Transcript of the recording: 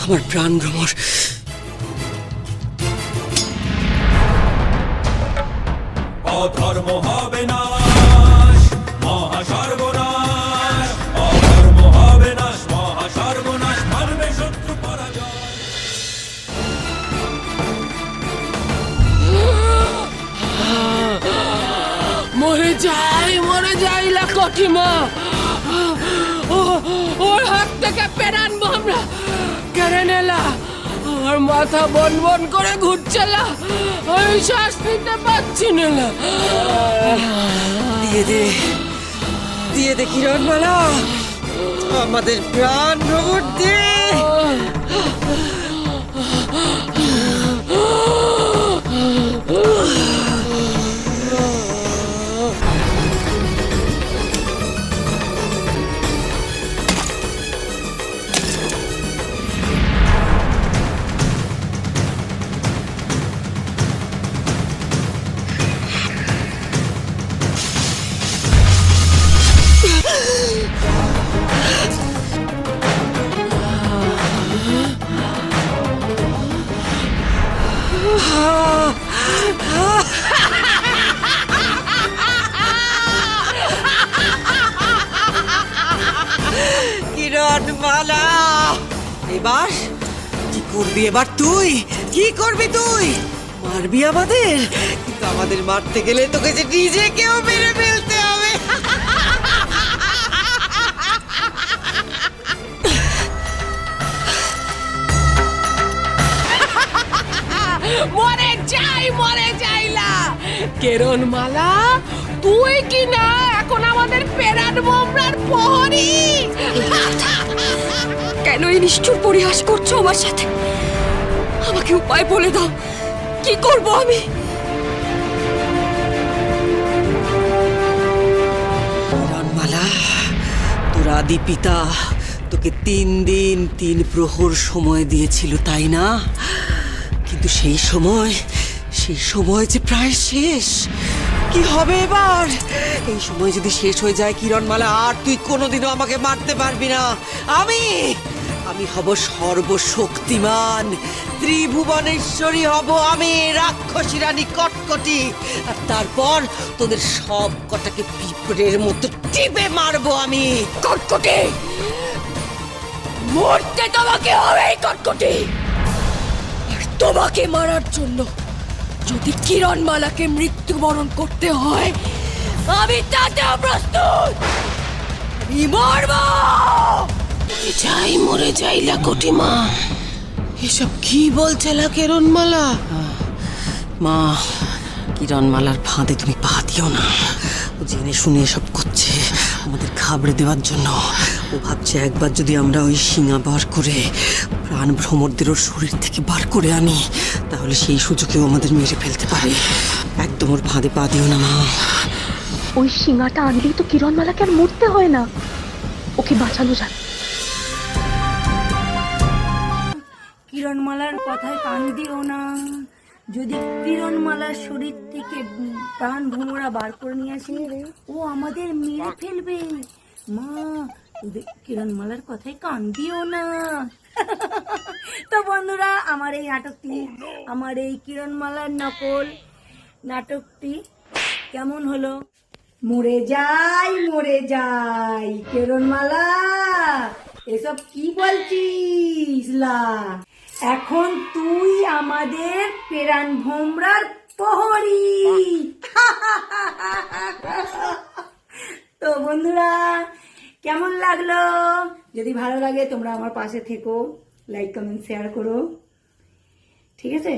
আমার প্রাণ ভ্রমর। অধর্ম হবে নাশ, মহা সর্বনাশ। অধর্ম হবে নাশ, মহা সর্বনাশ। মানবে শত্রু পরাজয়। মরে যাই লাকটিমা। ওর হাত থেকে পেরান আমরা কেড়ে নেলা। আমার মাথা বন বন করে ঘুরছেলা, আমি শ্বাস নিতে পারছি না। দিয়ে দে কিরণমালা, আমাদের প্রাণ ভ্রমর দে। কিরণমালা, এবার কি করবি? এবার তুই কি করবি? তুই মারবি আমাদের, কিন্তু আমাদের মারতে গেলে তোকে যে নিজেকেও মেরে ফেলতে হবে। মরে যাইলা কিরণমালা। তুই কি না এখন আমাদের পেরান মোমরার প্রহরী? কেন এই নিষ্ঠুর পরিহাস করছো আমার সাথে? আমাকে উপায় বলে দাও, কি করব আমি? কিরণমালা, তোর আদি পিতা তোকে 3 দিন 3 প্রহর সময় দিয়েছিল, তাই না? কিন্তু সেই সময় যে প্রায় শেষ। কি হবে এবার? এই সময় যদি শেষ হয়ে যায় কিরণমালা, আর তুই কোনোদিনও আমাকে মারতে পারবি না। আমি হব সর্বশক্তিমান, ত্রিভুবনেশ্বরী হব আমি, রাক্ষসী রানী কটকটি। আর তারপর তোদের সব কটাকে পিঁপড়ের মতো টিপে মারবো আমি। কটকটি, মরতে তোমাকে হবে কটকটি। আর তোমাকে মারার জন্য যদি কিরণমালাকে মৃত্যুবরণ করতে হয়, আমি তাতেও প্রস্তুত। আমি মরবো। মরে যাই লাকটিমা। এসব কি বলছে কিরণমালা? মা, কিরণমালার ফাঁদে তুমি পা দিও না। ও জেনে শুনে এসব করছে আমাদের ঘাবড়ে দেওয়ার জন্য। ও ভাবছে একবার যদি আমরা ওই শিঙা বার করে প্রাণ ভ্রমরদের ওর শরীর থেকে বার করে আনি, তাহলে সেই সুযোগেও আমাদের মেরে ফেলতে পারে। একদম ওর ফাঁদে পা দিও না মা। ওই শিঙাটা আনলেই তো কিরণমালাকে আর মরতে হয় না, ওকে বাঁচানো যাবে। কিরণমালার কথায় কান দিও না। যদি কিরণমালার শরীর থেকে প্রাণ ভ্রমরা বার করে নিয়ে আসে, ও আমাদের মেরে ফেলবে। মা, কিরণমালার কথায় কান দিও না। তো বন্ধুরা, আমার এই নাটকটি, আমার এই কিরণমালার নকল নাটকটি কেমন হলো? মরে যাই কিরণমালা, এসব কি বলছিস লা? এখন তুই আমাদের পেরান ভোমরার প্রহরী। তো বন্ধুরা, কেমন লাগলো? যদি ভালো লাগে তোমরা আমার পাশে থেকো, লাইক কমেন্ট শেয়ার করো, ঠিক আছে?